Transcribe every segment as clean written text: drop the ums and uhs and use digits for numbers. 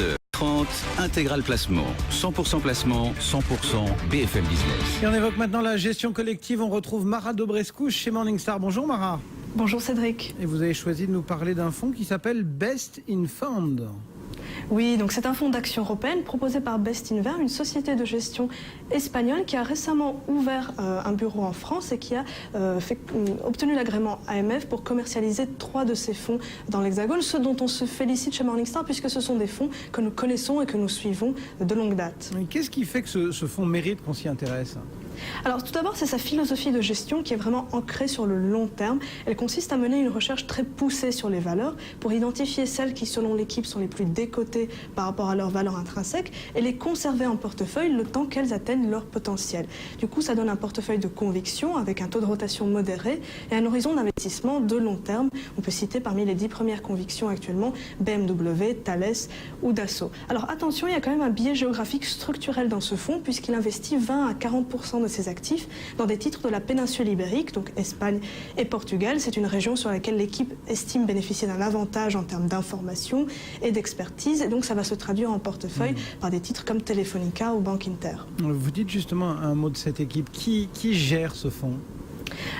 17h30, Intégral Placement. 100% placement, 100% BFM Business. Et on évoque maintenant la gestion collective. On retrouve Mara Dobrescu chez Morningstar. Bonjour Mara. Bonjour Cédric. Et vous avez choisi de nous parler d'un fonds qui s'appelle Best in Fund. Oui, donc c'est un fonds d'action européenne proposé par Bestinver, une société de gestion espagnole qui a récemment ouvert un bureau en France et qui a obtenu l'agrément AMF pour commercialiser 3 de ses fonds dans l'Hexagone, ce dont on se félicite chez Morningstar puisque ce sont des fonds que nous connaissons et que nous suivons de longue date. Qu'est-ce qui fait que ce fonds mérite qu'on s'y intéresse ? Alors tout d'abord, c'est sa philosophie de gestion qui est vraiment ancrée sur le long terme. Elle consiste à mener une recherche très poussée sur les valeurs pour identifier celles qui, selon l'équipe, sont les plus décotées par rapport à leurs valeurs intrinsèques et les conserver en portefeuille le temps qu'elles atteignent leur potentiel. Du coup, ça donne un portefeuille de conviction avec un taux de rotation modéré et un horizon d'investissement de long terme. On peut citer parmi les 10 premières convictions actuellement BMW, Thales ou Dassault. Alors attention, il y a quand même un biais géographique structurel dans ce fonds puisqu'il investit 20 à 40% de ses actifs dans des titres de la péninsule ibérique, donc Espagne et Portugal. C'est une région sur laquelle l'équipe estime bénéficier d'un avantage en termes d'information et d'expertise. Et donc ça va se traduire en portefeuille par des titres comme Telefónica ou Banque Inter. Vous dites justement un mot de cette équipe. Qui gère ce fonds ?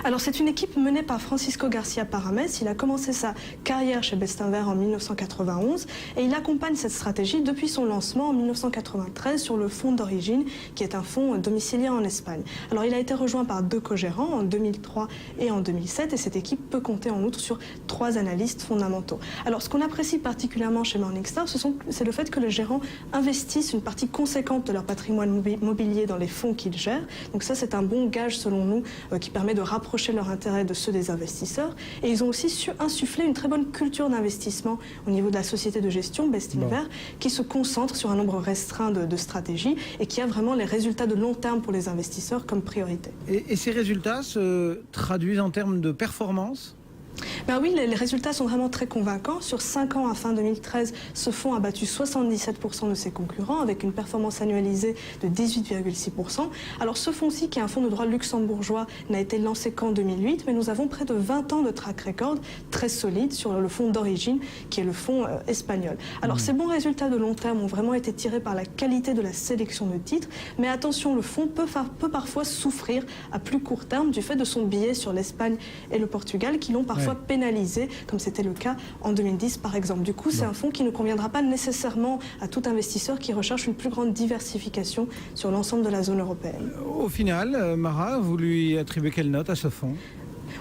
Alors c'est une équipe menée par Francisco Garcia Parames. Il a commencé sa carrière chez Bestinver en 1991 et il accompagne cette stratégie depuis son lancement en 1993 sur le fonds d'origine qui est un fonds domicilié en Espagne. Alors il a été rejoint par 2 co-gérants en 2003 et en 2007 et cette équipe peut compter en outre sur 3 analystes fondamentaux. Alors ce qu'on apprécie particulièrement chez Morningstar, c'est le fait que les gérants investissent une partie conséquente de leur patrimoine mobilier dans les fonds qu'ils gèrent. Donc ça c'est un bon gage selon nous qui permet de rapprocher leurs intérêts de ceux des investisseurs. Et ils ont aussi su insuffler une très bonne culture d'investissement au niveau de la société de gestion Bestinver qui se concentre sur un nombre restreint de stratégies et qui a vraiment les résultats de long terme pour les investisseurs comme priorité. Et ces résultats se traduisent en termes de performance ? Ben oui, les résultats sont vraiment très convaincants. Sur 5 ans à fin 2013, ce fonds a battu 77% de ses concurrents avec une performance annualisée de 18,6%. Alors ce fonds-ci, qui est un fonds de droit luxembourgeois, n'a été lancé qu'en 2008, mais nous avons près de 20 ans de track record très solide sur le fonds d'origine, qui est le fonds espagnol. Alors ces bons résultats de long terme ont vraiment été tirés par la qualité de la sélection de titres, mais attention, le fonds peut parfois souffrir à plus court terme du fait de son biais sur l'Espagne et le Portugal qui l'ont parfois pénalisé, comme c'était le cas en 2010 par exemple. Du coup, c'est un fonds qui ne conviendra pas nécessairement à tout investisseur qui recherche une plus grande diversification sur l'ensemble de la zone européenne. Au final, Mara, vous lui attribuez quelle note à ce fonds ?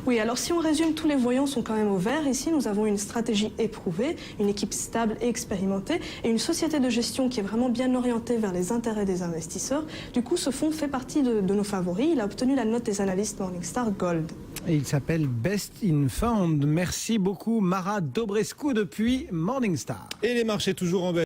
Oui, alors si on résume, tous les voyants sont quand même au vert. Ici, nous avons une stratégie éprouvée, une équipe stable et expérimentée et une société de gestion qui est vraiment bien orientée vers les intérêts des investisseurs. Du coup, ce fonds fait partie de nos favoris. Il a obtenu la note des analystes Morningstar Gold. Et il s'appelle Best in Fund. Merci beaucoup Mara Dobrescu depuis Morningstar. Et les marchés toujours en baisse.